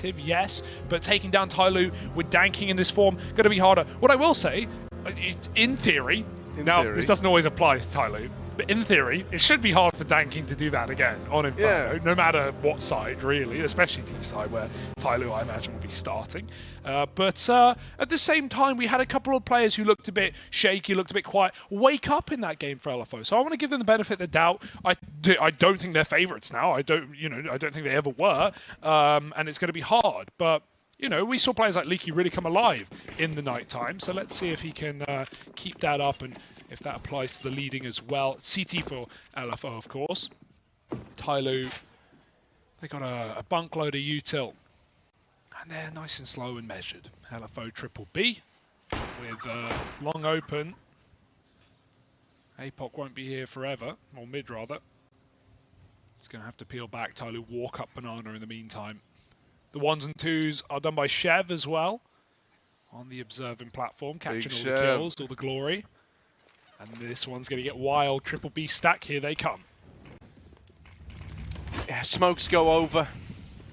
effective, yes, but taking down TYLOO with danking in this form, going to be harder. What I will say, in theory, this doesn't always apply to TYLOO, but in theory, it should be hard for danking to do that again on Inferno, no matter what side, really, especially T side, where TYLOO, I imagine, will be starting. But at the same time, we had a couple of players who looked a bit shaky, looked a bit quiet, wake up in that game for LFO. So I want to give them the benefit of the doubt. I don't think they're favourites now. I don't think they ever were, and it's going to be hard. But we saw players like Leaky really come alive in the night time. So let's see if he can keep that up and if that applies to the leading as well. CT for LFO, of course. TYLOO, they got a bunk load of util. And they're nice and slow and measured. LFO triple B with long open. APOC won't be here forever, or mid rather. He's going to have to peel back. TYLOO walk up banana in the meantime. The 1s and 2s are done by Chev as well on the observing platform, catching all the kills, all the glory. And this one's going to get wild. Triple B stack, here they come. Yeah, smokes go over,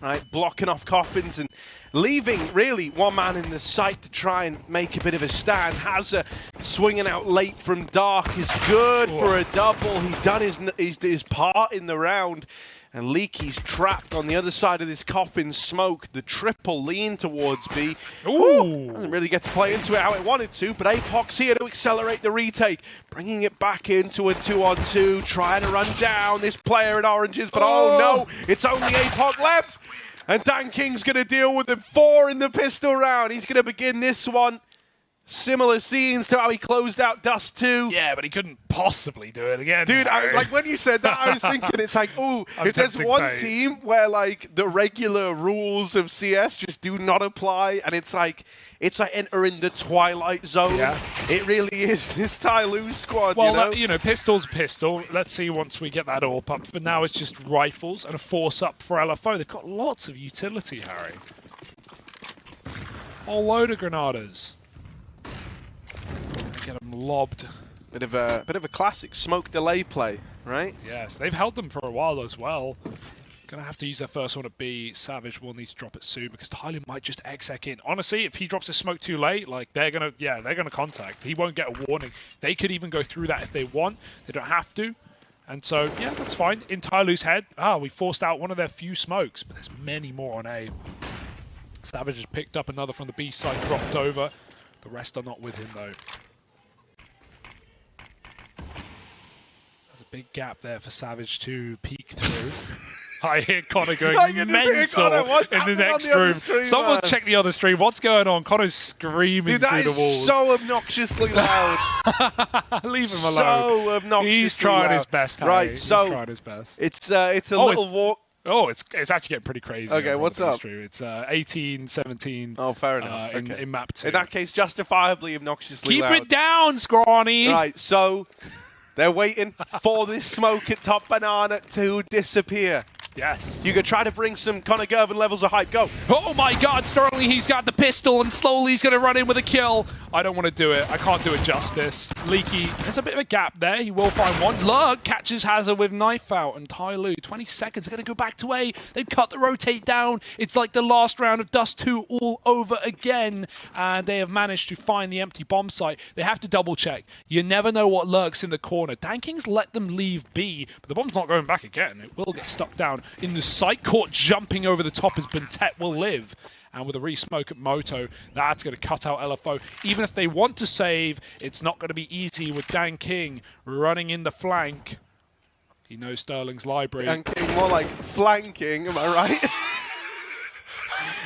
right? Blocking off coffins and leaving really one man in the sight to try and make a bit of a stand. Hazza swinging out late from dark is good for a double. He's done his part in the round. And Leaky's trapped on the other side of this coffin smoke. The triple lean towards B. Ooh. Doesn't really get to play into it how it wanted to, but APOC's here to accelerate the retake. Bringing it back into a 2-on-2, trying to run down this player in oranges, but oh no, it's only APOC left. And Dan King's going to deal with him. 4 in the pistol round. He's going to begin this one. Similar scenes to how he closed out Dust 2. Yeah, but he couldn't possibly do it again. Dude, like when you said that, I was thinking it's like, oh, if there's one team where like the regular rules of CS just do not apply, and it's like entering the Twilight Zone. Yeah. It really is this TYLOO squad. Well, pistol's pistol. Let's see once we get that AWP up. For now, it's just rifles and a force up for LFO. They've got lots of utility, Harry. Whole load of granadas. Get them lobbed. Bit of a classic smoke delay play, right? Yes, they've held them for a while as well. Gonna have to use their first one at B. Savage will need to drop it soon because TYLOO might just exec in. Honestly, if he drops his smoke too late, like they're gonna contact. He won't get a warning. They could even go through that if they want. They don't have to. And so, yeah, that's fine. In TYLOO's head, we forced out one of their few smokes, but there's many more on A. Savage has picked up another from the B side, dropped over. The rest are not with him though. There's a big gap there for Savage to peek through. I hear Connor going mental in the next room. Someone check the other stream. What's going on? Connor's screaming through the walls. So obnoxiously loud. Leave him alone. So obnoxiously He's trying his best, Harry. Right, so he's trying his best. It's a little walk. Oh, it's actually getting pretty crazy. Okay, what's up? Stream. It's 18, 17. Oh, fair enough. In map 2. In that case, justifiably obnoxiously loud. Keep it down, Scrawny. Right, so they're waiting for this smoke at top banana to disappear. Yes. You could try to bring some Connor Gervin levels of hype. Go. Oh my god, Sterling, he's got the pistol and slowly he's going to run in with a kill. I don't want to do it. I can't do it justice. Leaky, there's a bit of a gap there. He will find one. Look, catches Hazza with knife out. And TYLOO, 20 seconds, are going to go back to A. They've cut the rotate down. It's like the last round of Dust 2 all over again. And they have managed to find the empty bomb site. They have to double check. You never know what lurks in the corner. Danking's let them leave B, but the bomb's not going back again. It will get stuck down in the site. Caught jumping over the top as Bentet will live. And with a re-smoke at Moto, that's going to cut out LFO. Even if they want to save, it's not going to be easy with Dan King running in the flank. He knows Sterling's library. Dan King, more like flanking, am I right?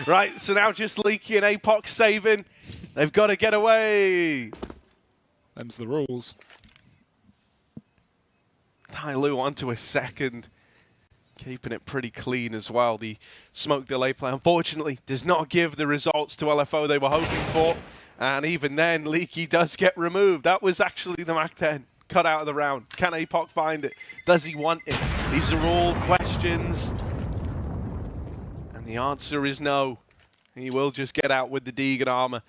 Right, so now just Leaky and APOC saving. They've got to get away. Them's the rules. TYLOO onto a second. Keeping it pretty clean as well. The smoke delay play, unfortunately, does not give the results to LFO they were hoping for. And even then, Leaky does get removed. That was actually the Mac 10 cut out of the round. Can APOC find it? Does he want it? These are all questions. And the answer is no. He will just get out with the Deegan armor.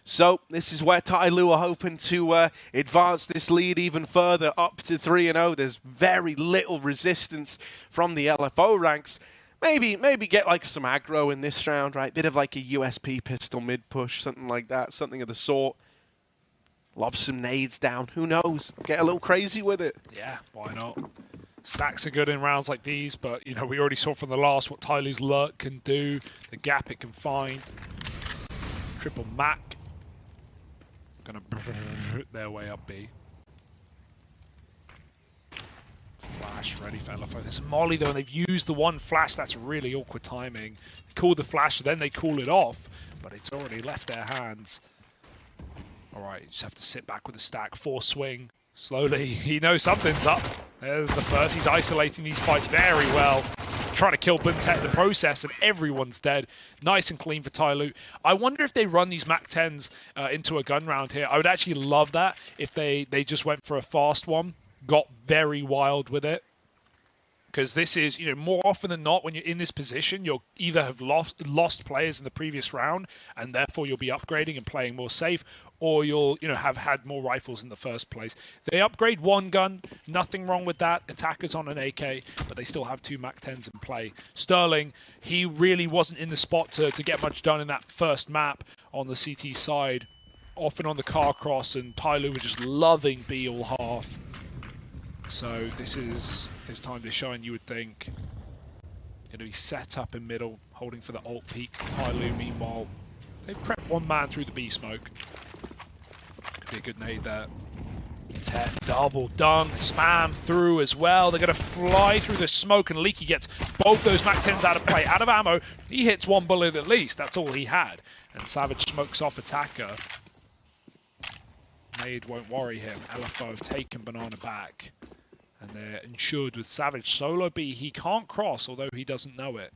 So this is where TYLOO are hoping to advance this lead even further up to 3-0. There's very little resistance from the LFO ranks. maybe get like some aggro in this round, right? Bit of like a USP pistol mid push, something like that, something of the sort. Lob some nades down, who knows? Get a little crazy with it. Yeah, why not? Stacks are good in rounds like these, but you know, we already saw from the last what TYLOO's lurk can do, the gap it can find. Triple Mac. Gonna their way up B. Flash ready for LFO. There's a molly though, and they've used the one flash. That's really awkward timing. They call the flash, then they call it off, but it's already left their hands. All right, you just have to sit back with the stack, force swing. Slowly, he knows something's up. There's the first. He's isolating these fights very well. Trying to kill Buntet in the process, and everyone's dead. Nice and clean for TYLOO. I wonder if they run these MAC-10s into a gun round here. I would actually love that if they just went for a fast one, got very wild with it. Because this is, you know, more often than not, when you're in this position, you'll either have lost players in the previous round, and therefore you'll be upgrading and playing more safe, or you'll, you know, have had more rifles in the first place. They upgrade one gun, nothing wrong with that. Attackers on an AK, but they still have 2 MAC-10s in play. Sterling, he really wasn't in the spot to get much done in that first map on the CT side. Often on the car cross, and TYLOO were just loving B all half. So this is his time to shine, you would think. Going to be set up in middle, holding for the ult peak. TYLOO, meanwhile, they've prepped one man through the B smoke. Could be a good nade there. Tet double done, spam through as well. They're going to fly through the smoke, and Leaky gets both those MAC-10s out of play, out of ammo. He hits one bullet at least, that's all he had. And Savage smokes off attacker. Nade won't worry him. LFO have taken Banana back. And they're insured with Savage solo B. He can't cross, although he doesn't know it.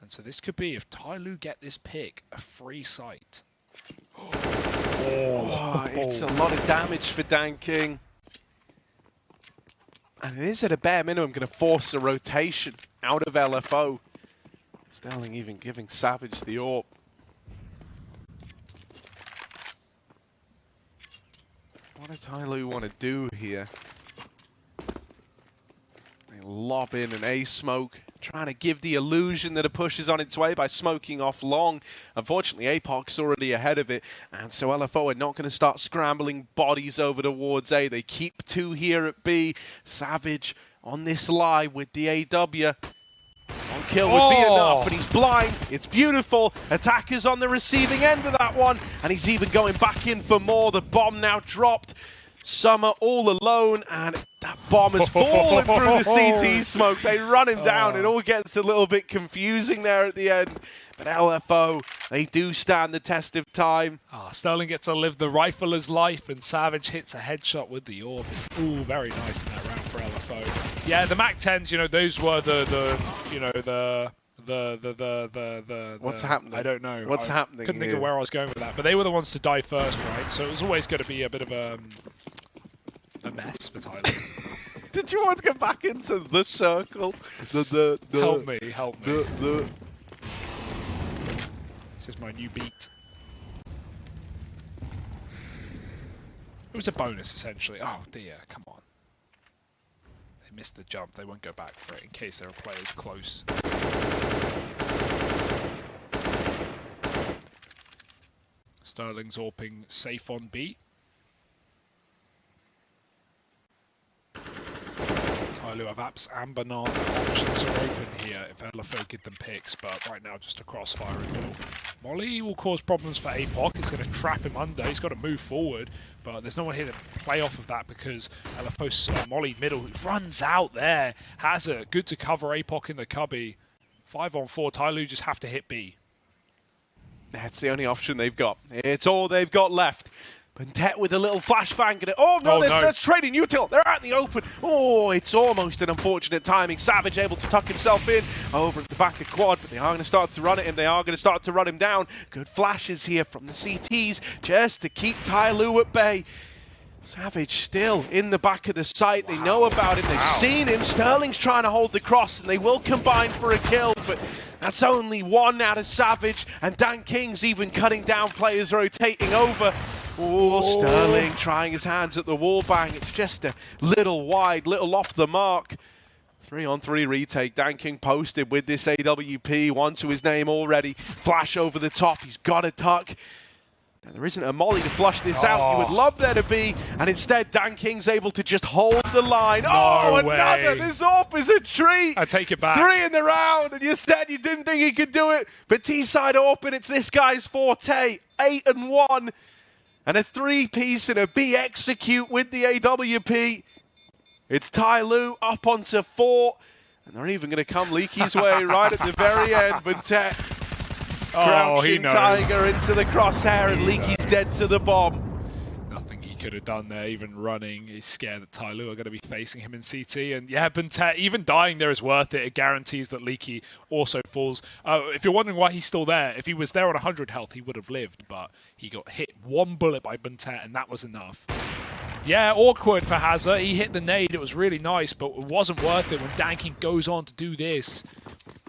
And so this could be, if TYLOO get this pick, a free sight. It's a lot of damage for Danking. And it is at a bare minimum going to force a rotation out of LFO. Sterling even giving Savage the AWP. What does TYLOO want to do here? They lob in an A smoke, trying to give the illusion that a push is on its way by smoking off long. Unfortunately, APOC's already ahead of it, and so LFO are not going to start scrambling bodies over towards A. They keep 2 here at B. Savage on this lie with DAW. One kill would be enough, but he's blind. It's beautiful. Attacker's on the receiving end of that one, and he's even going back in for more. The bomb now dropped. Summer all alone, and that bomb has fallen through the CT smoke. They run him down. It all gets a little bit confusing there at the end. But LFO, they do stand the test of time. Sterling gets to live the rifler's life, and Savage hits a headshot with the AWP. It's all very nice in that round for LFO. Yeah, the MAC-10s, you know, those were the What's happening? I don't know. What's happening? Couldn't think of where I was going with that. But they were the ones to die first, right? So it was always going to be a bit of a mess for TYLOO. Did you want to go back into the circle? Help me. This is my new beat. It was a bonus, essentially. Oh dear, come on. They missed the jump. They won't go back for it in case there are players close. Sterling's AWPing safe on B. TYLOO have apps and banana options are open here if LFO give them picks, but right now just a crossfire in middle. Molly will cause problems for APOC. It's going to trap him under. He's got to move forward, but there's no one here to play off of that because LFO's Molly middle runs out there. Hazard, good to cover APOC in the cubby. 5-on-4, TYLOO just have to hit B. That's the only option they've got. It's all they've got left. Buntet with a little flashbang. That's trading util. They're out in the open. Oh, it's almost an unfortunate timing. Savage able to tuck himself in over at the back of quad, but they are going to start to run at him. They are going to start to run him down. Good flashes here from the CTs just to keep TYLOO at bay. Savage still in the back of the site. They know about him. They've seen him. Sterling's trying to hold the cross, and they will combine for a kill, but that's only one out of Savage, and Dan King's even cutting down players rotating over. Oh, Sterling trying his hands at the wall bang. It's just a little wide, little off the mark. 3-on-3 retake. Danking posted with this AWP. One to his name already. Flash over the top. He's got a tuck. And there isn't a molly to flush this out. You would love there to be. And instead, Danking's able to just hold the line. No another. way. This AWP is a treat. I take it back. 3 in the round. And you said you didn't think he could do it. But T-side AWP, it's this guy's forte. 8-1. And a 3-piece and a B execute with the AWP. It's TYLOO up onto 4, and they're even going to come Leaky's way right at the very end. Buntet, crouching tiger into the crosshair, and Leaky's dead to the bomb. Nothing he could have done there, even running. He's scared that TYLOO are going to be facing him in CT. And yeah, Buntet, even dying there is worth it. It guarantees that Leaky also falls. If you're wondering why he's still there, if he was there on 100 health, he would have lived. But he got hit 1 bullet by Buntet, and that was enough. Yeah, awkward for Hazard. He hit the nade. It was really nice, but it wasn't worth it when Danking goes on to do this.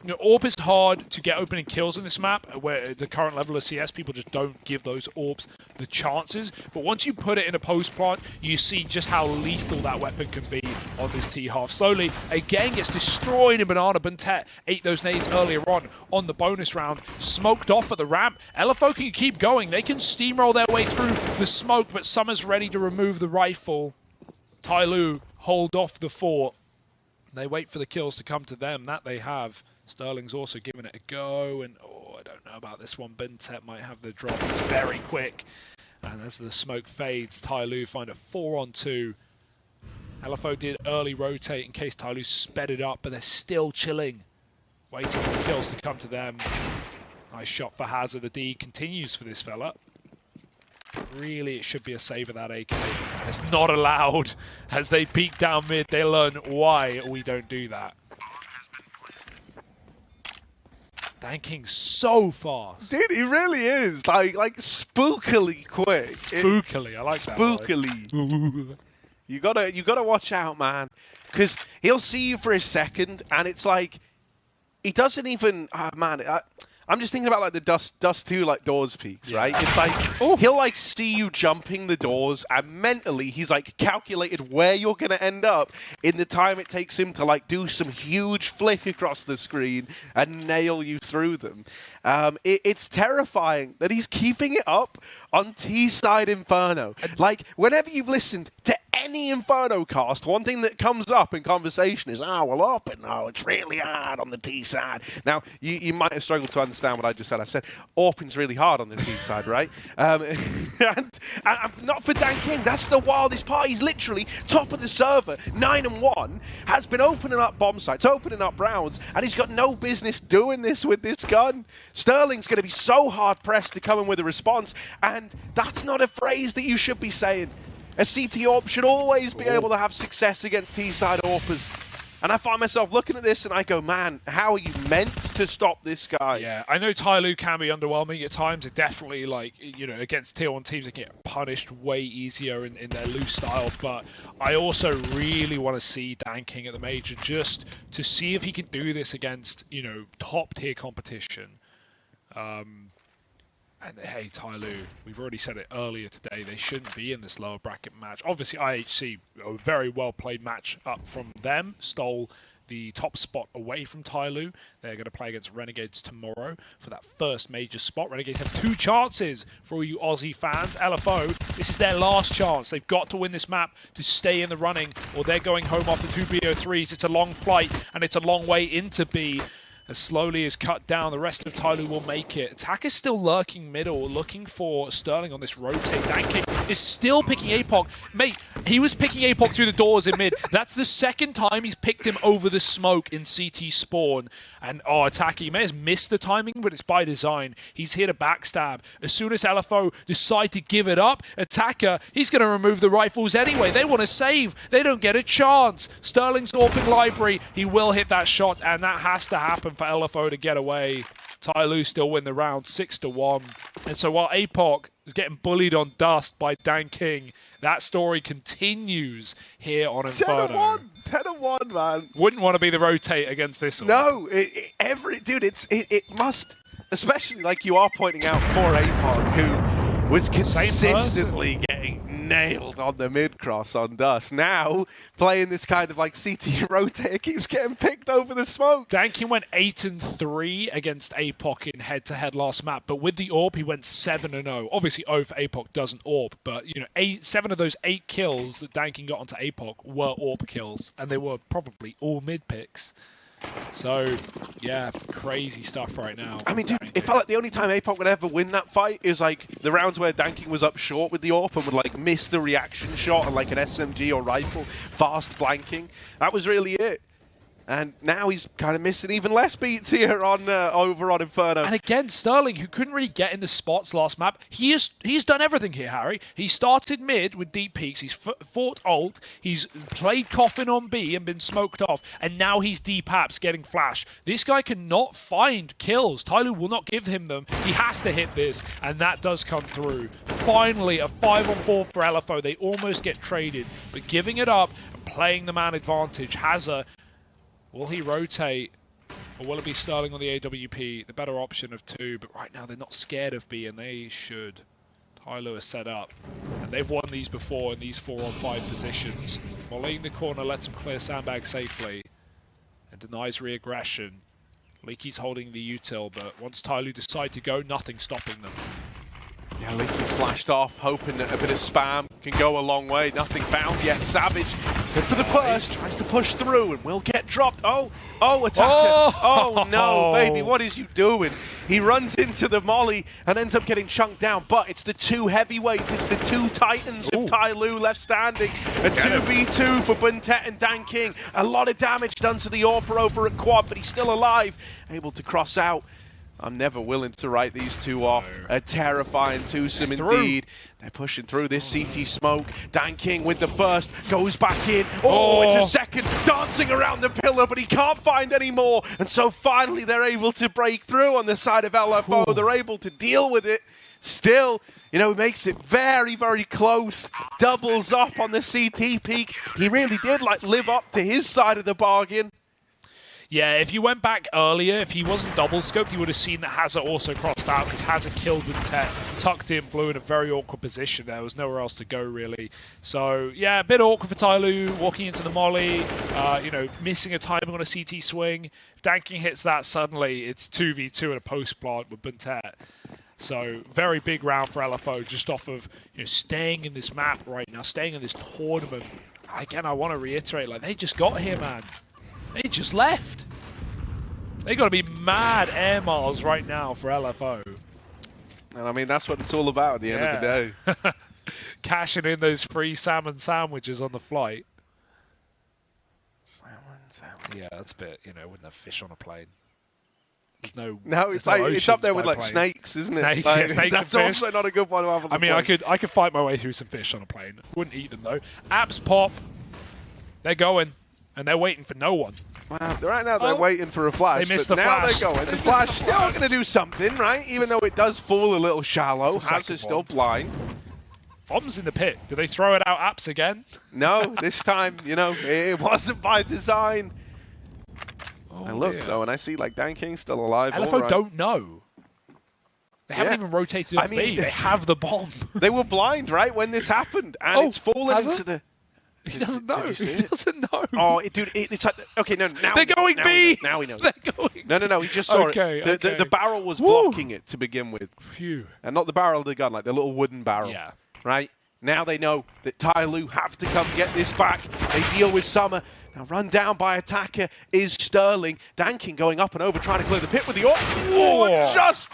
You know, AWP is hard to get opening kills in this map, where at the current level of CS, people just don't give those AWPs the chances. But once you put it in a post plant, you see just how lethal that weapon can be on this T-half. Slowly, again, gets destroyed in Banana. Buntet ate those nades earlier on the bonus round. Smoked off at the ramp. LFO can keep going. They can steamroll their way through the smoke, but Summer's ready to remove the rifle. TYLOO hold off the fort. They wait for the kills to come to them. That they have. Sterling's also giving it a go, and I don't know about this one. Buntet might have the drop. It's very quick. And as the smoke fades, TYLOO find a 4-on-2. LFO did early rotate in case TYLOO sped it up, but they're still chilling, waiting for the kills to come to them. Nice shot for Hazard. The D continues for this fella. Really, it should be a save of that AK. And it's not allowed. As they peek down mid, they learn why we don't do that. Danking so fast. Dude, he really is. Like spookily quick. Spookily, I like that. Spookily. You gotta watch out, man. Because he'll see you for a second, and it's like he doesn't even. I'm just thinking about like the dust 2 like doors peaks, right? It's like he'll like see you jumping the doors, and mentally he's like calculated where you're gonna end up in the time it takes him to like do some huge flick across the screen and nail you through them. It's terrifying that he's keeping it up on T-side Inferno. Like whenever you've listened to any Inferno cast, one thing that comes up in conversation is, well, up and it's really hard on the T side. Now, you might have struggled to understand what I just said. I said, AWPing's really hard on the T side, right? And not for Danking. That's the wildest part. He's literally top of the server, 9-1, has been opening up bomb sites, opening up rounds, and he's got no business doing this with this gun. Sterling's going to be so hard-pressed to come in with a response, and that's not a phrase that you should be saying. A CT AWP should always be able to have success against T-side AWPers. And I find myself looking at this and I go, man, how are you meant to stop this guy? Yeah, I know TYLOO can be underwhelming at times. It definitely, like, you know, against tier 1 teams, they can get punished way easier in their loose style. But I also really want to see Danking at the major just to see if he can do this against, you know, top tier competition. And hey, TYLOO, we've already said it earlier today, they shouldn't be in this lower bracket match. Obviously, IHC, a very well-played match up from them, stole the top spot away from TYLOO. They're going to play against Renegades tomorrow for that first major spot. Renegades have 2 chances for all you Aussie fans. LFO, this is their last chance. They've got to win this map to stay in the running, or they're going home after 2 BO3s. It's a long flight, and it's a long way into B. As slowly as cut down, the rest of TYLOO will make it. Attack is still lurking middle, looking for Sterling on this rotate. Danking is still picking APOC. Mate, he was picking APOC through the doors in mid. That's the second time he's picked him over the smoke in CT spawn. And, Attack, he may have missed the timing, but it's by design. He's here to backstab. As soon as LFO decide to give it up, Attacker, he's going to remove the rifles anyway. They want to save. They don't get a chance. Sterling's AWPing library. He will hit that shot, and that has to happen for LFO to get away. TYLOO still win the round 6-1. And so while APOC is getting bullied on dust by Danking, that story continues here on Inferno. 10-1, man. Wouldn't want to be the rotate against this one. No, it must, especially like you are pointing out for APOC, who was consistently getting nailed on the mid-cross on Dust. Now, playing this kind of like CT rotator keeps getting picked over the smoke. Danking went 8-3 against APOC in head-to-head last map, but with the AWP, he went 7-0. Obviously, 0 for APOC doesn't AWP, but, you know, 7 of those 8 kills that Danking got onto APOC were AWP kills, and they were probably all mid-picks. So, yeah, crazy stuff right now. I mean, dude, it felt like the only time APOC would ever win that fight is like the rounds where Danking was up short with the AWP and would like miss the reaction shot on like an SMG or rifle, fast flanking. That was really it. And now he's kind of missing even less beats here on over on Inferno. And again, Sterling, who couldn't really get in the spots last map, he's done everything here, Harry. He started mid with deep peaks. He's fought ult. He's played Coffin on B and been smoked off. And now he's deep apps getting flash. This guy cannot find kills. TYLOO will not give him them. He has to hit this, and that does come through. Finally, a 5-on-4 for LFO. They almost get traded, but giving it up and playing the man advantage. Hazza, will he rotate, or will it be Sterling on the AWP? The better option of 2, but right now they're not scared of B, and they should. TYLOO is set up, and they've won these before in these 4-on-5 positions. Volleying the corner lets him clear sandbag safely, and denies re-aggression. Leaky's holding the util, but once TYLOO decide to go, nothing's stopping them. Yeah, Leaky's flashed off, hoping that a bit of spam can go a long way. Nothing found yet. Savage, good for the first, tries to push through and will get dropped. Oh, attacker. Oh, no, baby, what is you doing? He runs into the molly and ends up getting chunked down, but it's the 2 heavyweights. It's the 2 titans of TYLOO left standing. A 2v2 for Buntet and Danking. A lot of damage done to the AWPer over at quad, but he's still alive, able to cross out. I'm never willing to write these 2 off. A terrifying twosome indeed. They're pushing through this CT smoke. Danking with the burst, goes back in. Oh, it's a second, dancing around the pillar, but he can't find any more. And so finally they're able to break through on the side of LFO. They're able to deal with it. Still, you know, makes it very, very close. Doubles up on the CT peak. He really did like live up to his side of the bargain. Yeah, if you went back earlier, if he wasn't double-scoped, you would have seen that Hazza also crossed out, because Hazza killed with Tet, tucked in blue in a very awkward position. There was nowhere else to go, really. So, yeah, a bit awkward for TYLOO, walking into the molly, you know, missing a timing on a CT swing. If Danking hits that, suddenly it's 2v2 in a post-plant with Buntet. So, very big round for LFO, just off of, you know, staying in this map right now, staying in this tournament. Again, I want to reiterate, like, they just got here, man. They just left. They got to be mad air miles right now for LFO. And I mean, that's what it's all about at the end of the day. Cashing in those free salmon sandwiches on the flight. Salmon. Yeah, that's a bit, you know, wouldn't have fish on a plane. There's no. No, it's like it's up there with like planes. Snakes, isn't it? Snakes, like, yeah, snakes that's and also not a good one to have on the plane. I could fight my way through some fish on a plane. Wouldn't eat them though. Apps pop. They're going. And they're waiting for no one. Wow, right now they're waiting for a flash. They missed but the now flash. They're going. The flash still going to do something, right? Even though it does fall a little shallow. Hazza's still blind. Bombs in the pit. Do they throw it out apps again? No, this time, you know, it wasn't by design. And look, though, and I see like Danking still alive. LFO don't know. They haven't even rotated off B. They have the bomb. They were blind, right, when this happened. And it's fallen into the... He doesn't know. He doesn't know. Oh, dude, it's like, okay, no, now they're going B. Now we know. They're going. No, he just saw it. The barrel was blocking it to begin with. Phew. And not the barrel of the gun, like the little wooden barrel. Yeah. Right? Now they know that TYLOO have to come get this back. They deal with Summer. Now run down by attacker is Sterling. Danking going up and over, trying to clear the pit with the oh, and just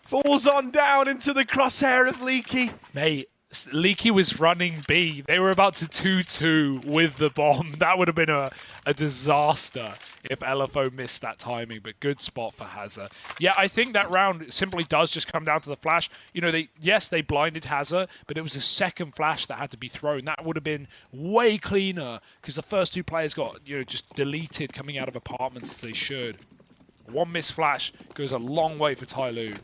falls on down into the crosshair of Leaky. Mate. Leaky was running B. They were about to 2-2 with the bomb. That would have been a disaster if LFO missed that timing, but good spot for Hazza. Yeah, I think that round simply does just come down to the flash. You know, they blinded Hazza, but it was a second flash that had to be thrown. That would have been way cleaner because the first 2 players got, you know, just deleted coming out of apartments. They should. One missed flash goes a long way for TYLOO.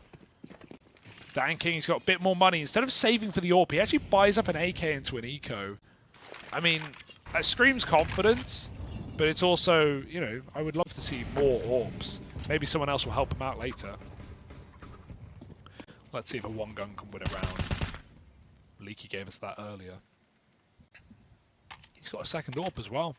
Danking, he's got a bit more money. Instead of saving for the AWP, he actually buys up an AK into an eco. I mean, that screams confidence, but it's also, you know, I would love to see more AWPs. Maybe someone else will help him out later. Let's see if a one gun can win a round. Leaky gave us that earlier. got a second AWP as well.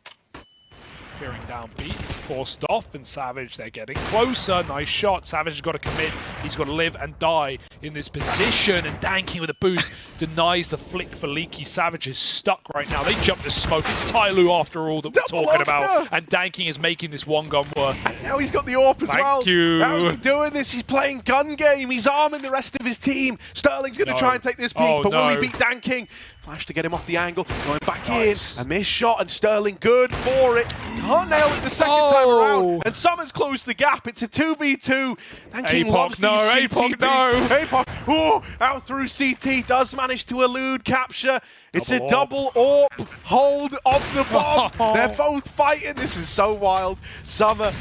Peering down B, forced off, and Savage, they're getting closer. Nice shot. Savage has got to commit. He's got to live and die in this position, and Danking with a boost denies the flick for Leaky. Savage is stuck right now. They jump the smoke. It's TYLOO after all that we're talking about, and Danking is making this one gun worth it. And now he's got the AWP as well. Thank you. How's he doing this? He's playing gun game. He's arming the rest of his team. Sterling's going to try and take this peak, but will he beat Danking? Flash to get him off the angle. Going back in. A missed shot, and Sterling good for it. Can't nail it the second time around. And Summers closed the gap. It's a 2v2. Danking loves these CT beats. APOC, oh, out through CT. Does manage to elude capture. It's a double AWP hold of the bomb. They're both fighting. This is so wild. Summer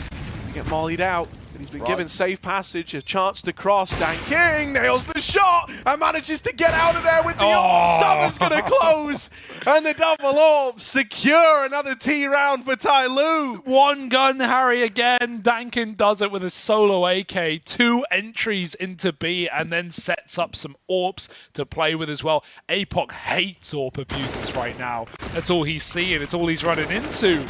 get mollied out. He's been given safe passage, a chance to cross. Danking nails the shot and manages to get out of there with the AWP. Summer's going to close, and the double AWP secure another T round for TYLOO. One gun Harry again. Danking does it with a solo AK. 2 entries into B, and then sets up some AWPs to play with as well. APOC hates AWP abusers right now. That's all he's seeing. It's all he's running into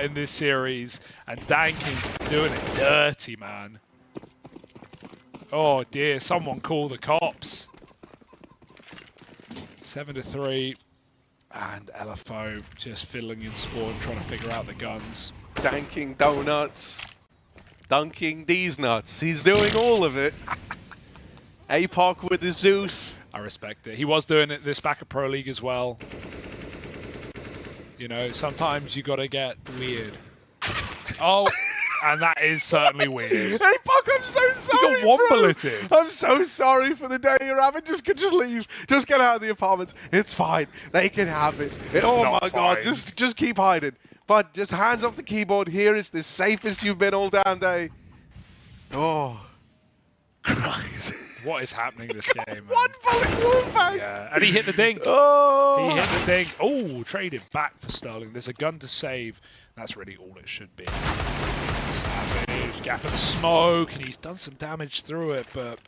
in this series. And Danking just doing it dirty, man. Oh dear, someone call the cops. 7-3. And LFO just fiddling in spawn, trying to figure out the guns. Danking donuts. Dunking these nuts. He's doing all of it. APOC with the Zeus. I respect it. He was doing it this back at Pro League as well. You know, sometimes you gotta get weird. Oh, and that is certainly weird. APOC, I'm so sorry. You got one bulleted. I'm so sorry for the day you're having. Just leave. Just get out of the apartments. It's fine. They can have it. Oh my God. Just keep hiding. But just hands off the keyboard. Here is the safest you've been all damn day. Oh, Christ. What is happening this game, man? One bullet wallbang. Yeah, and he hit the dink. Oh. He hit the dink. Oh, traded back for Sterling. There's a gun to save. That's really all it should be. Savage, gap and smoke, and he's done some damage through it, but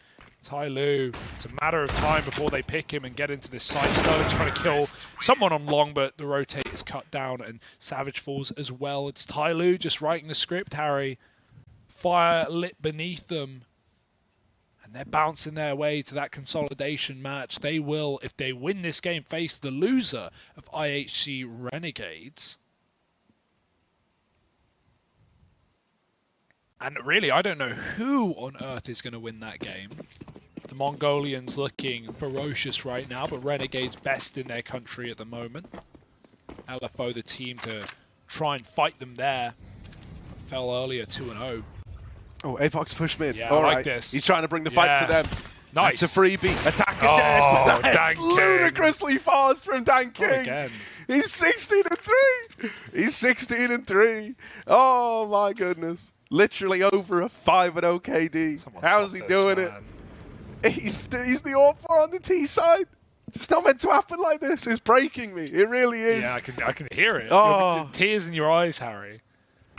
TYLOO, it's a matter of time before they pick him and get into this site. Sterling's trying to kill someone on long, but the rotate is cut down, and Savage falls as well. It's TYLOO just writing the script, Harry. Fire lit beneath them. And they're bouncing their way to that consolidation match. They will, if they win this game, face the loser of IHC Renegades. And really, I don't know who on earth is going to win that game. The Mongolians looking ferocious right now, but Renegades best in their country at the moment. LFO, the team to try and fight them there. Fell earlier 2-0. Oh, APOC's push mid. Yeah, all I like right. this. He's trying to bring the fight to them. Nice. That's a freebie. Attack Oh, again. That's Danking. ludicrously fast from Danking. Again. He's 16-3. He's 16-3. Oh my goodness. Literally over a 5-0 KD. How's he doing it? He's the AWP on the T side. It's not meant to happen like this. It's breaking me. It really is. Yeah, I can hear it. Oh. Tears in your eyes, Harry.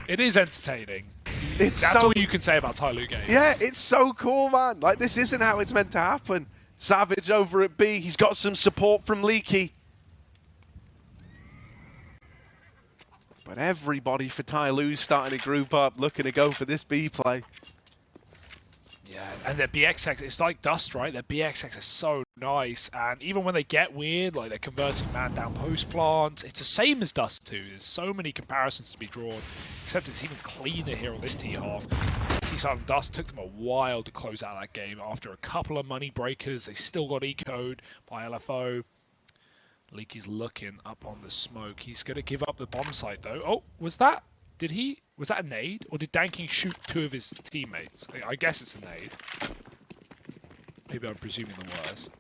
It is entertaining. That's all you can say about TYLOO games. Yeah, it's so cool, man. Like, this isn't how it's meant to happen. Savage over at B. He's got some support from Leaky. But everybody for TYLOO's starting to group up, looking to go for this B play. Yeah, and their BXX, it's like Dust, right? Their BXX is so nice, and even when they get weird, like they're converting man down post plants, it's the same as Dust 2. There's so many comparisons to be drawn, except it's even cleaner here on this T-half. T-side and Dust took them a while to close out that game. After a couple of money breakers, they still got eco'd by LFO. Leaky's looking up on the smoke. He's going to give up the bomb site, though. Oh, was that a nade? Or did Danking shoot 2 of his teammates? I guess it's a nade. Maybe I'm presuming the worst.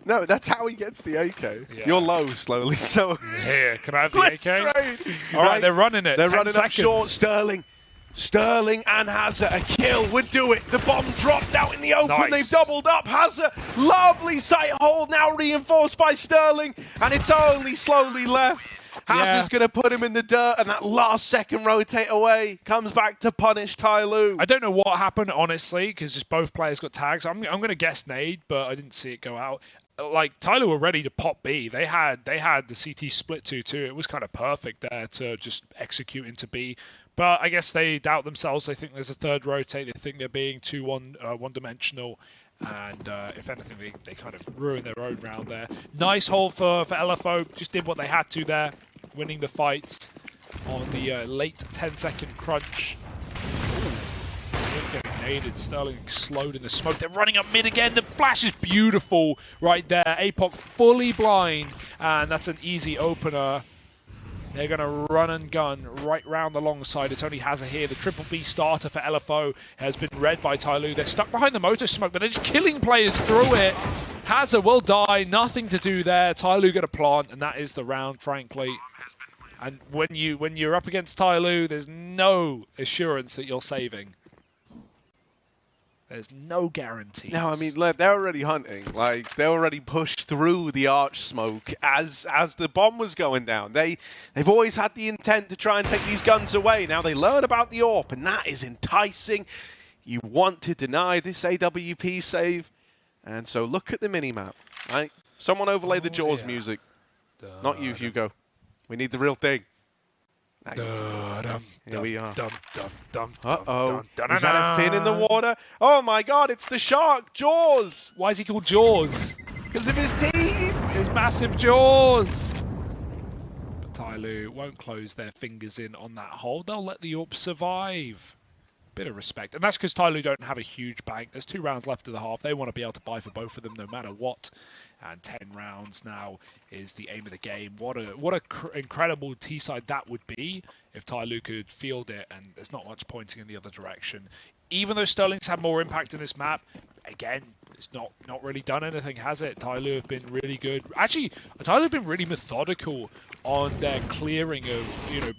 No, that's how he gets the AK. Yeah. You're low slowly, so... Here, can I have the AK? Trade. All right, they're running it. They're running seconds. up short. Sterling and Hazard, a kill would do it. The bomb dropped out in the open. Nice. They've doubled up. Hazard, lovely sight hold, now reinforced by Sterling, and it's only slowly left. Hazard's going to put him in the dirt, and that last second rotate away comes back to punish TYLOO. I don't know what happened, honestly, because just both players got tags. I'm going to guess nade, but I didn't see it go out. like TYLOO were ready to pop B. They had the CT split 2-2. It was kind of perfect there to just execute into B. But I guess they doubt themselves. They think there's a third rotate. They think they're being too one-dimensional. And if anything, they kind of ruined their own round there. Nice hold for LFO. Just did what they had to there, winning the fights on the late 10-second crunch. Getting naded. Sterling slowed in the smoke. They're running up mid again. The flash is beautiful right there. APOC fully blind, and that's an easy opener. They're going to run and gun right round the long side. It's only Hazza here. The triple B starter for LFO has been read by TYLOO. They're stuck behind the motor smoke, but they're just killing players through it. Hazza will die. Nothing to do there. TYLOO get a plant, and that is the round, frankly. And when you're up against TYLOO, there's no assurance that you're saving. There's no guarantee. No, I mean, they're already hunting. Like, they already pushed through the arch smoke as the bomb was going down. They've always had the intent to try and take these guns away. Now they learn about the AWP, and that is enticing. You want to deny this AWP save. And so look at the minimap, right? Someone overlay the Jaws music. Not you, Hugo. We need the real thing. Here we are. Uh-oh. Is that a fin in the water? Oh my god, it's the shark, Jaws! Why is he called Jaws? Because of his teeth! His massive jaws! But TYLOO won't close their fingers in on that hold. They'll let the AWP survive. Bit of respect. And that's because TYLOO don't have a huge bank. There's 2 rounds left of the half. They want to be able to buy for both of them no matter what. And 10 rounds now is the aim of the game. What a incredible T-side that would be if TYLOO could field it, and there's not much pointing in the other direction. Even though Sterling's had more impact in this map, again, it's not really done anything, has it? TYLOO have been really good. Actually, TYLOO have been really methodical on their clearing of,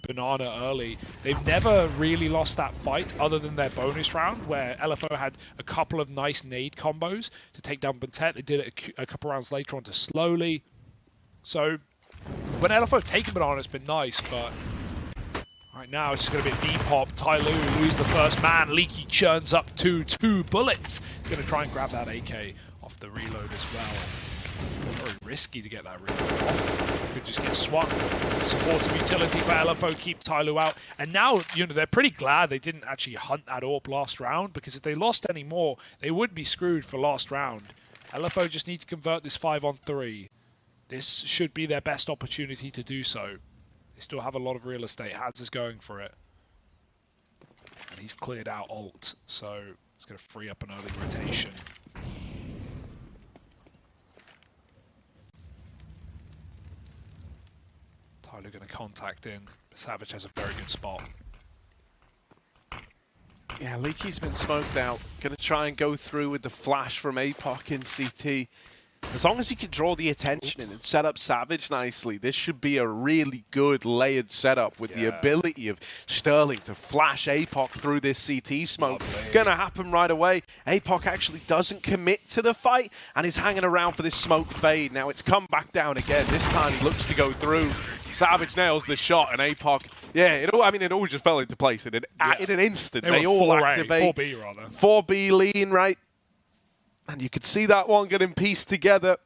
Banana early. They've never really lost that fight other than their bonus round where LFO had a couple of nice nade combos to take down Bentet. They did it a couple rounds later on to Slowly. So when LFO taken Banana, it's been nice, but right now it's just going to be a D-pop. TYLOO lose the first man. Leaky churns up to 2 bullets. He's going to try and grab that AK off the reload as well. Very risky to get that reload off. Could just get swung. Supportive utility for LFO, keep TYLOO out. And now, they're pretty glad they didn't actually hunt that AWP last round, because if they lost any more, they would be screwed for last round. LFO just need to convert this 5-on-3. This should be their best opportunity to do so. They still have a lot of real estate. Haz is going for it. And he's cleared out ult, so it's going to free up an early rotation. TYLOO going to contact in. Savage has a very good spot. Yeah, Leaky's been smoked out. Going to try and go through with the flash from APOC in CT. As long as he can draw the attention in and set up Savage nicely, this should be a really good layered setup with the ability of Sterling to flash APOC through this CT smoke. Gonna happen right away. APOC actually doesn't commit to the fight and is hanging around for this smoke fade. Now it's come back down again. This time he looks to go through. Savage nails the shot, and APOC, it all just fell into place in an instant. They all activate. 4B rather. 4B lean, right? And you could see that one getting pieced together.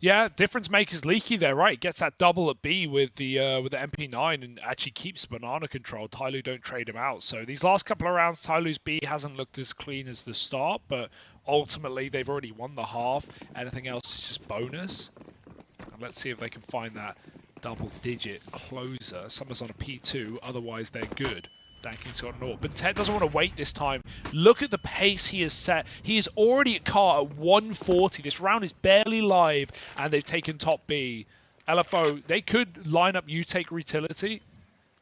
Yeah, difference makers Leaky there, right? Gets that double at B with the MP9 and actually keeps Banana control. TYLOO don't trade him out. So these last couple of rounds, TYLOO's B hasn't looked as clean as the start, but ultimately they've already won the half. Anything else is just bonus. And let's see if they can find that double-digit closer. Summer's on a P2, otherwise they're good. Danking's got an AWP, but Ted doesn't want to wait this time. Look at the pace he has set. He is already at car at 140. This round is barely live, and they've taken top B. LFO, they could line up you take utility.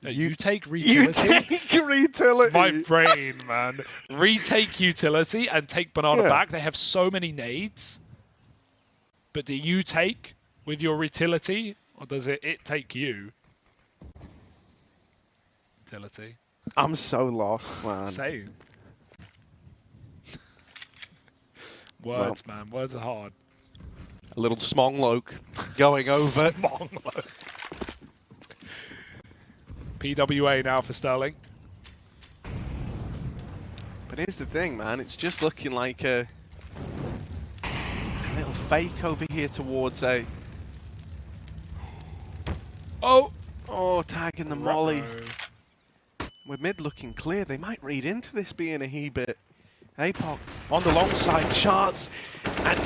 You take utility? You take utility. My brain, man. Retake utility and take Banana back. They have so many nades. But do you take with your utility, or does it take you? Utility. I'm so lost, man. Same. Words, man. Words are hard. A little Smongloke going over. Smongloke. PWA now for Sterling. But here's the thing, man. It's just looking like a little fake over here towards A. Oh, tagging the molly. With mid looking clear, they might read into this being a he bit. APOC on the long side, chance, and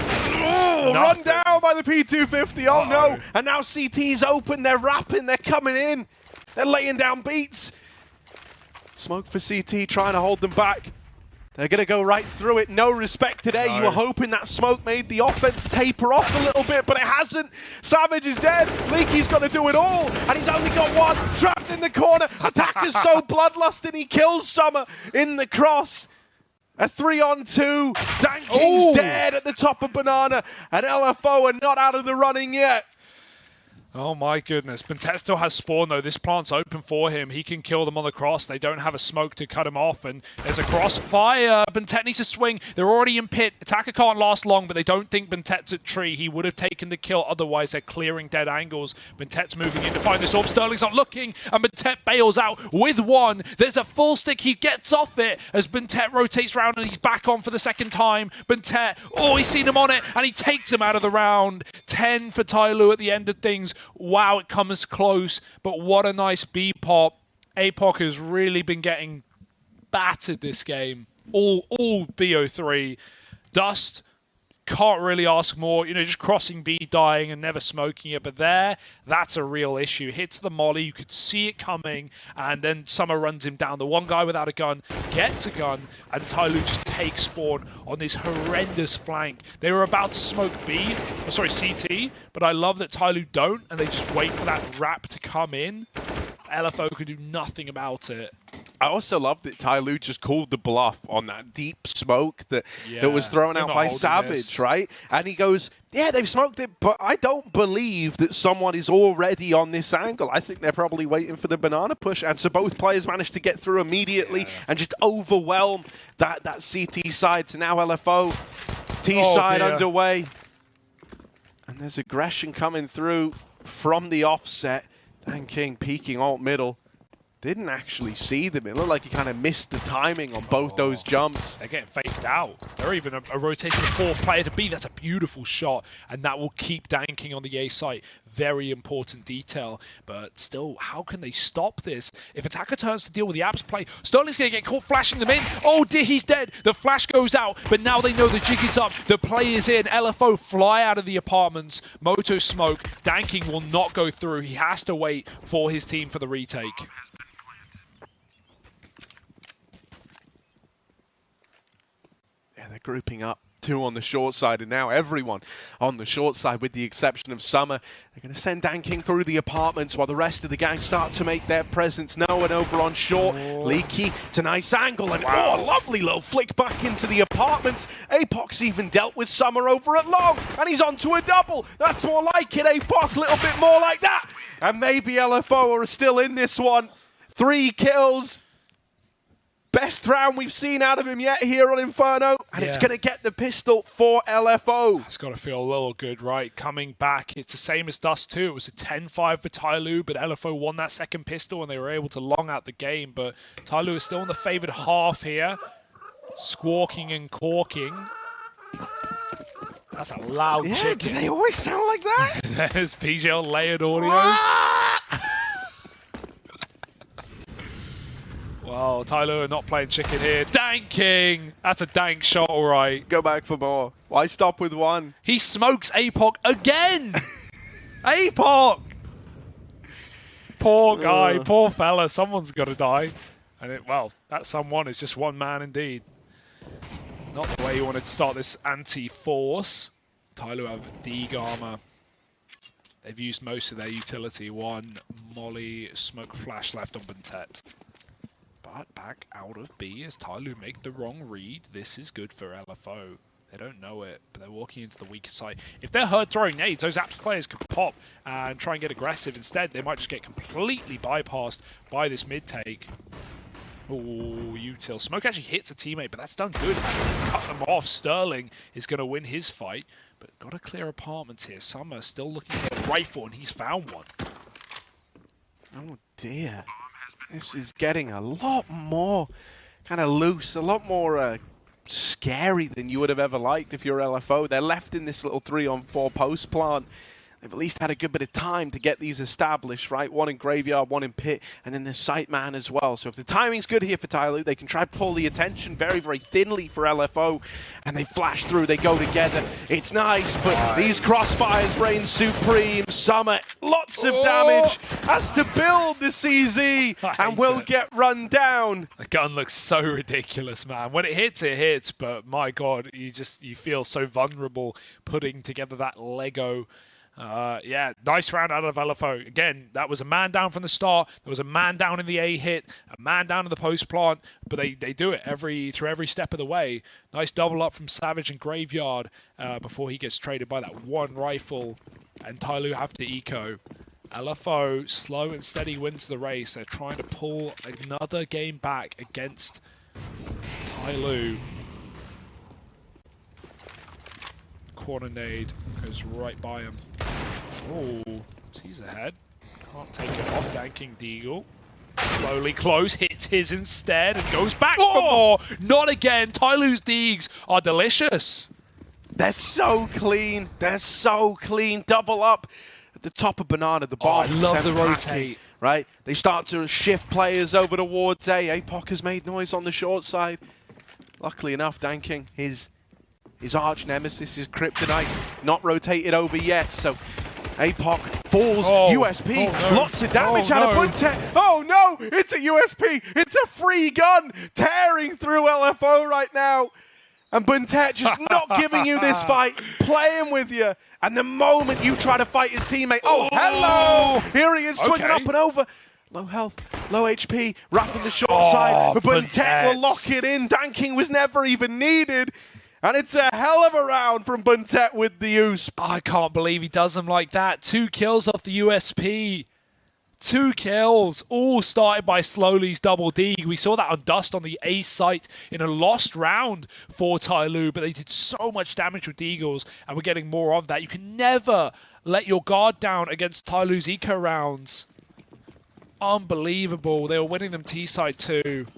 run down by the P250. Oh no! And now CT's open. They're rapping. They're coming in. They're laying down beats. Smoke for CT, trying to hold them back. They're going to go right through it. No respect today. No. You were hoping that smoke made the offense taper off a little bit, but it hasn't. Savage is dead. Leaky's got to do it all, and he's only got one. Trapped in the corner. Attacker's so bloodlusting, he kills Summer in the cross. A 3-on-2. Danking's dead at the top of Banana, and LFO are not out of the running yet. Oh my goodness. Bentet still has spawn though. This plant's open for him. He can kill them on the cross. They don't have a smoke to cut him off, and there's a crossfire. Bentet needs to swing. They're already in pit. Attacker can't last long, but they don't think Bentet's at tree. He would have taken the kill. Otherwise, they're clearing dead angles. Bentet's moving in to find this orb. Sterling's not looking, and Bentet bails out with one. There's a full stick. He gets off it as Bentet rotates round, and he's back on for the second time. Bentet, he's seen him on it, and he takes him out of the round. 10 for TYLOO at the end of things. Wow, it comes close, but what a nice B-pop. APOC has really been getting battered this game. All BO3. Dust, can't really ask more. You know, just crossing B, dying, and never smoking it. But that's a real issue. Hits the molly, you could see it coming, and then Summer runs him down. The one guy without a gun gets a gun, and TYLOO just takes spawn on this horrendous flank. They were about to smoke CT, but I love that TYLOO don't, and they just wait for that wrap to come in. LFO could do nothing about it. I also love that TYLOO just called the bluff on that deep smoke that was thrown out by Savage, right? And he goes, yeah, they've smoked it, but I don't believe that someone is already on this angle. I think they're probably waiting for the banana push. And so both players managed to get through immediately and just overwhelm that CT side. So now LFO, T side underway. And there's aggression coming through from the offset. Dan King peeking alt middle. Didn't actually see them. It looked like he kind of missed the timing on both those jumps. They're getting faked out. They're even a rotation of 4th player to B. That's a beautiful shot, and that will keep Dan King on the A site. Very important detail. But still, how can they stop this? If Attacker turns to deal with the abs play, Sterling's going to get caught flashing them in. Oh dear, he's dead. The flash goes out, but now they know the jig is up. The play is in. LFO fly out of the apartments. Moto smoke. Dan King will not go through. He has to wait for his team for the retake. They're grouping up. 2 on the short side, and now everyone on the short side with the exception of Summer. They're going to send Dan King through the apartments while the rest of the gang start to make their presence known over on short. Leaky to nice angle, and a lovely little flick back into the apartments. APOC's even dealt with Summer over at long, and he's onto a double. That's more like it. APOC a little bit more like that. And maybe LFO are still in this one. 3 kills. Best round we've seen out of him yet here on Inferno, and it's going to get the pistol for LFO. It's got to feel a little good, right? Coming back, it's the same as Dust 2. It was a 10-5 for TYLOO, but LFO won that second pistol, and they were able to long out the game. But TYLOO is still in the favored half here. Squawking and corking. That's a loud chicken. Do they always sound like that? There's PGL layered audio. Well, TYLOO are not playing chicken here. Danking! That's a dank shot, all right. Go back for more. Why stop with one? He smokes APOC again! APOC! Poor guy, poor fella. Someone's got to die. And that someone is just one man indeed. Not the way you wanted to start this anti-force. TYLOO have Deeg armor. They've used most of their utility. 1 molly smoke flash left on Bentet. But back out of B as TYLOO make the wrong read. This is good for LFO. They don't know it, but they're walking into the weaker side. If they're herd throwing nades, those Apps players could pop and try and get aggressive. Instead, they might just get completely bypassed by this mid take. Oh, util. Smoke actually hits a teammate, but that's done good. It's cut them off. Sterling is going to win his fight, but got to clear apartments here. Summer still looking at a rifle, and he's found one. Oh dear. This is getting a lot more kind of loose, a lot more scary than you would have ever liked if you're LFO. They're left in this little 3-on-4 post plant. They've at least had a good bit of time to get these established, right? One in Graveyard, one in Pit, and then the Sight Man as well. So if the timing's good here for TYLOO, they can try to pull the attention very, very thinly for LFO, and they flash through, they go together. It's nice, but these crossfires reign supreme. Summer, lots of damage, has to build the CZ, and will get run down. The gun looks so ridiculous, man. When it hits, but my God, you feel so vulnerable putting together that Lego. Yeah, nice round out of LFO. Again, that was a man down from the start. There was a man down in the A hit, a man down in the post plant, but they do it through every step of the way. Nice double up from Savage and Graveyard before he gets traded by that one rifle, and TYLOO have to eco. LFO, slow and steady, wins the race. They're trying to pull another game back against TYLOO. Corner nade goes right by him. Oh, he's ahead. Can't take it off. Danking Deagle. Slowly close, hits his instead, and goes back for more. Not again. TYLOO's Deags are delicious. They're so clean. They're so clean. Double up at the top of Banana, the bar. I love the rotate. Right? They start to shift players over towards A. APOC has made noise on the short side. Luckily enough, Danking, his arch nemesis, his kryptonite, not rotated over yet, so APOC falls. USP, lots of damage out of Buntet. Oh no, it's a USP, it's a free gun tearing through LFO right now. And Buntet just not giving you this fight, playing with you. And the moment you try to fight his teammate, hello! Here he is swinging up and over. Low health, low HP, wrapping the short side. But Buntet will lock it in. Danking was never even needed. And it's a hell of a round from Buntet with the USP. I can't believe he does them like that. 2 kills off the USP. 2 kills, all started by Slowly's double D. We saw that on Dust on the A site in a lost round for TYLOO, but they did so much damage with Deagles, and we're getting more of that. You can never let your guard down against TYLOO's eco rounds. Unbelievable. They were winning them T side too.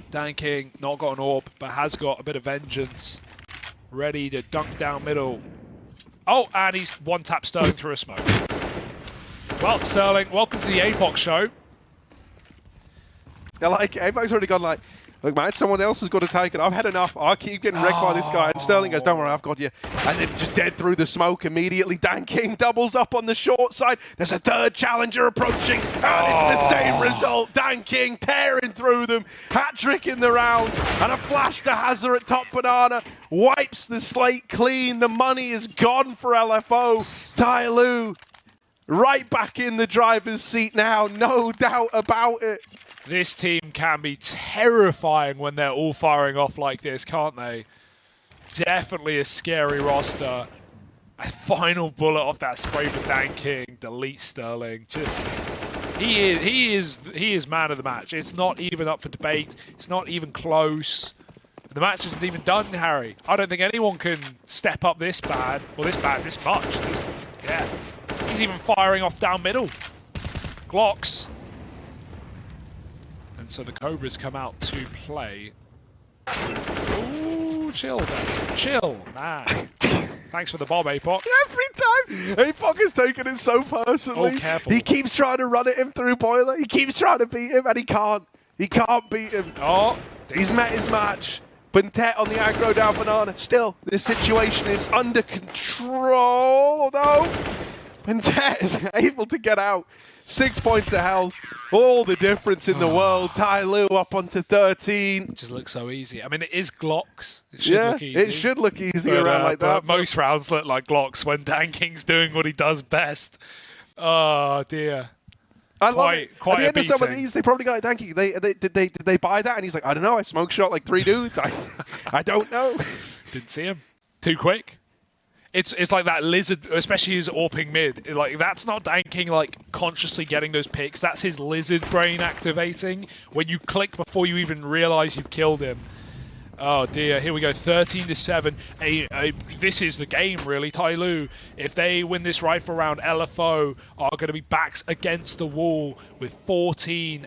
Danking, not got an AWP, but has got a bit of vengeance. Ready to dunk down middle. Oh, and he's one-tap Sterling through a smoke. Well, Sterling, welcome to the APOC show. I like it. APOC's already gone like, look, man, someone else has got to take it. I've had enough. I keep getting wrecked by this guy. And Sterling goes, don't worry, I've got you. And then just dead through the smoke immediately. Danking doubles up on the short side. There's a third challenger approaching. And it's the same result. Danking tearing through them. Hat-trick in the round. And a flash to Hazard at top Banana. Wipes the slate clean. The money is gone for LFO. TYLOO right back in the driver's seat now. No doubt about it. This team can be terrifying when they're all firing off like this, can't they? Definitely a scary roster. A final bullet off that spray for Danking. Delete Sterling. Just he is man of the match. It's not even up for debate. It's not even close. The match isn't even done, Harry. I don't think anyone can step up this bad, or this much. Yeah. He's even firing off down middle. Glocks. And so the Cobras come out to play. Ooh, chill, Danny. Chill, man. Thanks for the bomb, APOC. Every time, APOC is taking it so personally. Oh, careful. He keeps trying to run at him through Boiler. He keeps trying to beat him, and he can't. He can't beat him. Oh, he's met his match. Buntet on the aggro down Banana. Still, this situation is under control, although Buntet is able to get out. 6 points of health. All the difference in the world. TYLOO up onto 13. It just looks so easy. I mean, it is Glocks. It should look easy. It should look easy around like that. Most rounds look like Glocks when Danking's doing what he does best. Oh, dear. I love it. Quite at the end of some of these, they probably got Danking. Did they buy that? And he's like, I don't know. I smoke shot like 3 dudes. I don't know. Didn't see him. Too quick. It's like that lizard, especially his AWPing mid. Like, that's not Danking like consciously getting those picks. That's his lizard brain activating when you click before you even realize you've killed him. Oh dear, here we go, 13-7. This is the game, really. TYLOO, if they win this rifle round, LFO are going to be backs against the wall with 14.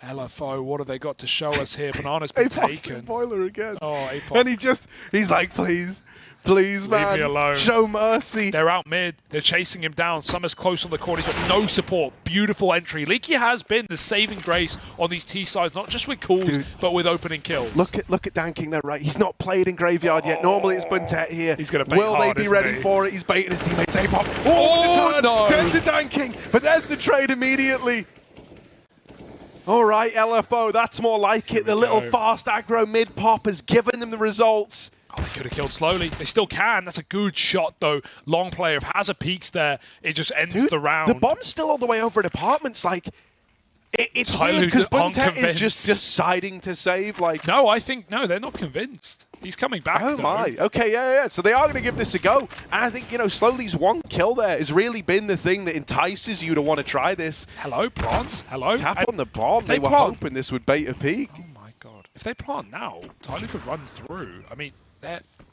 LFO, what have they got to show us here? Banana's been taken. Boiler again. Oh, APOC. And he's like, please, man, leave me alone. Show mercy. They're out mid. They're chasing him down. Summer's close on the corner. He's got no support. Beautiful entry. Leaky has been the saving grace on these T sides, not just with calls, but with opening kills. Look at Danking there, right? He's not played in Graveyard yet. Normally it's Buntet here. He's going to bait Will hard, they be ready for it? He's baiting his teammates. APOC. Oh, no. Turn to Danking. But there's the trade immediately. All right, LFO, that's more like it. The little fast aggro mid pop has given them the results. Oh, they could have killed slowly. They still can. That's a good shot, though. Long player. If has a peaks there, it just ends the round. The bomb's still all the way over at apartments. Like, it's weird because Buntet is just deciding to save. Like, no, I think they're not convinced. He's coming back. Oh though. my. Okay, yeah. So they are going to give this a go. And I think Slowly's one kill there has really been the thing that entices you to want to try this. Hello, Bronze. Hello. Tap on the bomb. They were hoping this would bait a peak. Oh my god. If they plant now, TYLOO could run through. I mean,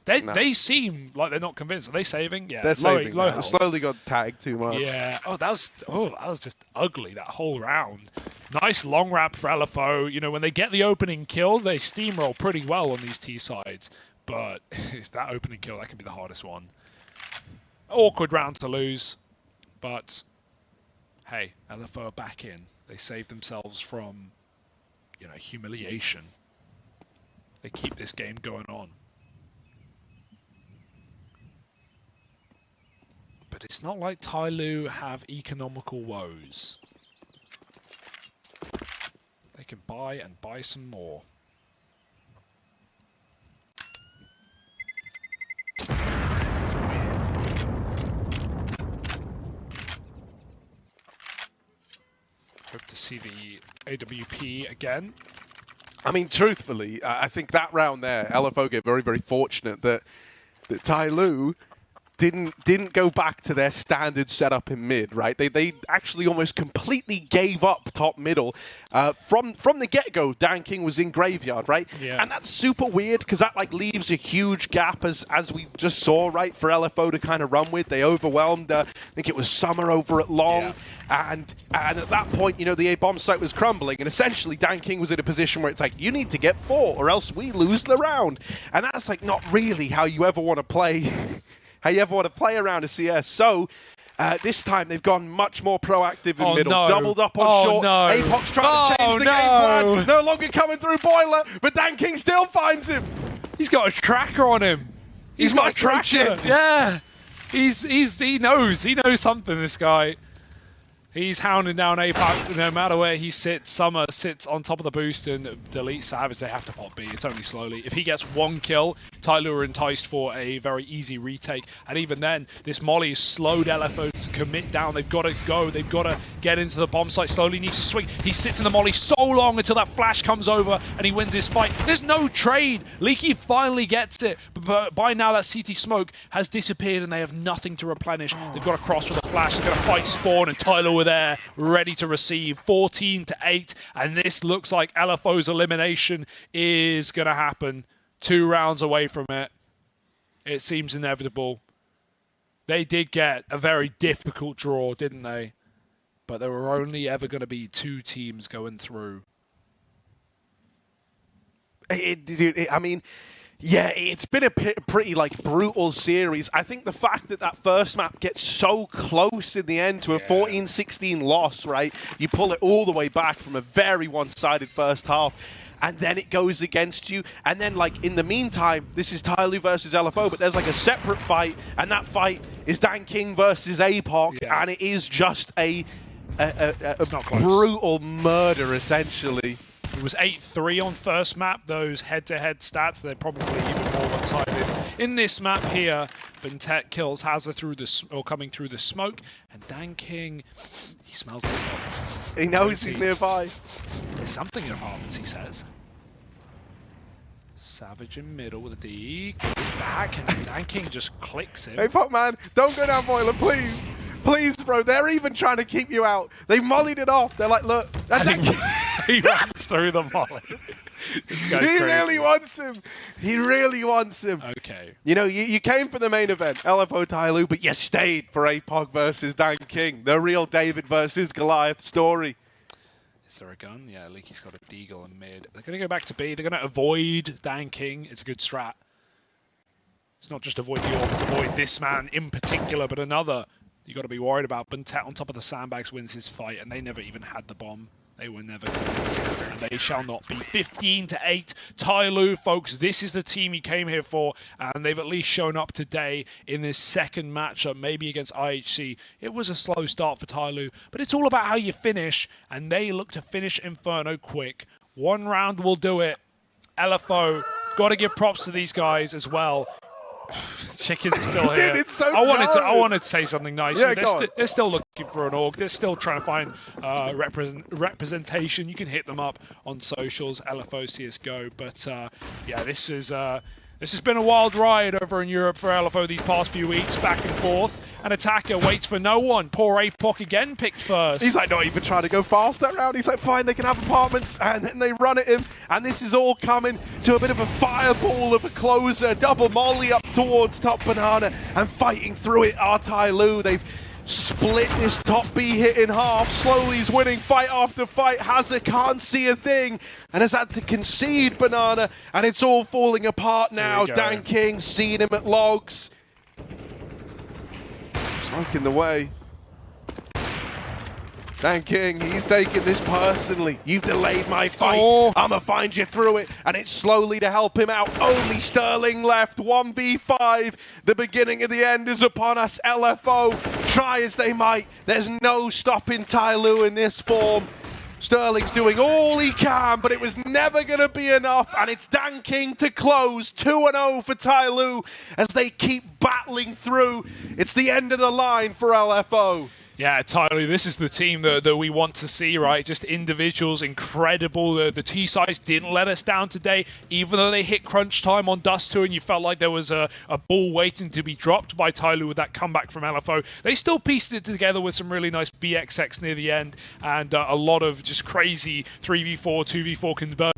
they seem like they're not convinced. Are they saving? Yeah. They're saving. Low Slowly got tagged too much. Yeah. Oh, that was just ugly, that whole round. Nice long wrap for LFO. When they get the opening kill, they steamroll pretty well on these T sides. But it's that opening kill, that can be the hardest one. Awkward round to lose. But hey, LFO are back in. They saved themselves from, humiliation. They keep this game going on. But it's not like TYLOO have economical woes. They can buy and buy some more. Hope to see the AWP again. I mean, truthfully, I think that round there, LFO get very, very fortunate that TYLOO didn't go back to their standard setup in mid, right? They actually almost completely gave up top middle. From the get-go, Danking was in Graveyard, right? Yeah. And that's super weird because that leaves a huge gap as we just saw, right, for LFO to kind of run with. They overwhelmed, I think it was Summer over at Long. Yeah. And at that point, the A-bomb site was crumbling, and essentially Danking was in a position where it's like, you need to get 4 or else we lose the round. And that's not really how you ever want to play around a CS. So this time they've gone much more proactive in middle. No. Doubled up on short. No. APOC's trying to change the game plan. No longer coming through Boiler, but Danking still finds him. He's got a tracker on him. He's got a tracker. Yeah. He knows something, this guy. He's hounding down APOC no matter where he sits. Summer sits on top of the boost and deletes Savage. They have to pop B. It's only slowly. If he gets 1 kill, TYLOO are enticed for a very easy retake. And even then, this Molly has slowed LFO to commit down. They've got to go. They've got to get into the bomb site. Slowly needs to swing. He sits in the Molly so long until that flash comes over and he wins his fight. There's no trade. Leaky finally gets it. But by now, that CT smoke has disappeared and they have nothing to replenish. They've got to cross with a flash. They're going to fight Spawn, and TYLOO are there, ready to receive. 14-8, and this looks like LFO's elimination is going to happen. 2 rounds away from it. It seems inevitable. They did get a very difficult draw, didn't they? But there were only ever going to be 2 teams going through. I mean, yeah, it's been a pretty brutal series. I think the fact that first map gets so close in the end to a 14-16 loss, right? You pull it all the way back from a very one-sided first half, and then it goes against you. And then, in the meantime, this is TYLOO versus LFO, but there's a separate fight, and that fight is Danking versus APOC, and it is just a brutal murder, essentially. It was 8-3 on first map. Those head-to-head stats, they're probably even more one-sided. In this map here, Buntet kills Hazard coming through the smoke, and Danking, he smells it. He knows he's nearby. There's something in apartments, he says. Savage in middle with a D, goes back, and Danking just clicks him. Hey, fuck man, don't go down Boiler, please. Please, bro. They're even trying to keep you out. They mollied it off. They're like, look. He runs through the molly. This guy's he crazy. really wants him. He really wants him. Okay. You came for the main event, LFO TYLOO, but you stayed for APOC versus Danking. The real David versus Goliath story. Is there a gun? Yeah, Leaky's got a deagle in mid. They're going to go back to B. They're going to avoid danking. It's a good strat. It's not just avoid the orb, it's avoid this man in particular, but another you got to be worried about. Buntet on top of the sandbags wins his fight, and they never even had the bomb. They were never convinced, and they shall not be. 15-8, TYLOO, folks. This is the team he came here for, and they've at least shown up today in this second matchup, maybe against IHC. It was a slow start for TYLOO, but it's all about how you finish, and they look to finish Inferno quick. One round will do it. LFO, got to give props to these guys as well. Chickens are still here. Dude, it's so I wanted to say something nice. Yeah, they're still looking for an org. They're still trying to find representation. You can hit them up on socials, LFO CSGO. But yeah, this has been a wild ride over in Europe for LFO these past few weeks, back and forth. An attacker waits for no one. Poor APOC again picked first. He's like not even trying to go fast that round. He's like, fine, they can have apartments, and then they run at him. And this is all coming to a bit of a fireball of a closer. Double molly up towards top banana, and fighting through it are TYLOO. They've split this top B hit in half. Slowly he's winning fight after fight. Hazard can't see a thing and has had to concede banana, and it's all falling apart now. Dan King seeing him at logs. Smoking the way. Dan King, he's taking this personally. You've delayed my fight. Oh. I'ma find you through it. And it's slowly to help him out. Only Sterling left. 1v5. The beginning of the end is upon us. LFO, try as they might. There's no stopping TYLOO in this form. Sterling's doing all he can, but it was never going to be enough. And it's Dan King to close. 2-0 for TYLOO as they keep battling through. It's the end of the line for LFO. Yeah, TYLOO, this is the team that we want to see, right? Just individuals, incredible. The T-sides didn't let us down today, even though they hit crunch time on Dust 2 and you felt like there was a ball waiting to be dropped by TYLOO with that comeback from LFO. They still pieced it together with some really nice BXX near the end and a lot of just crazy 3v4, 2v4 conversions.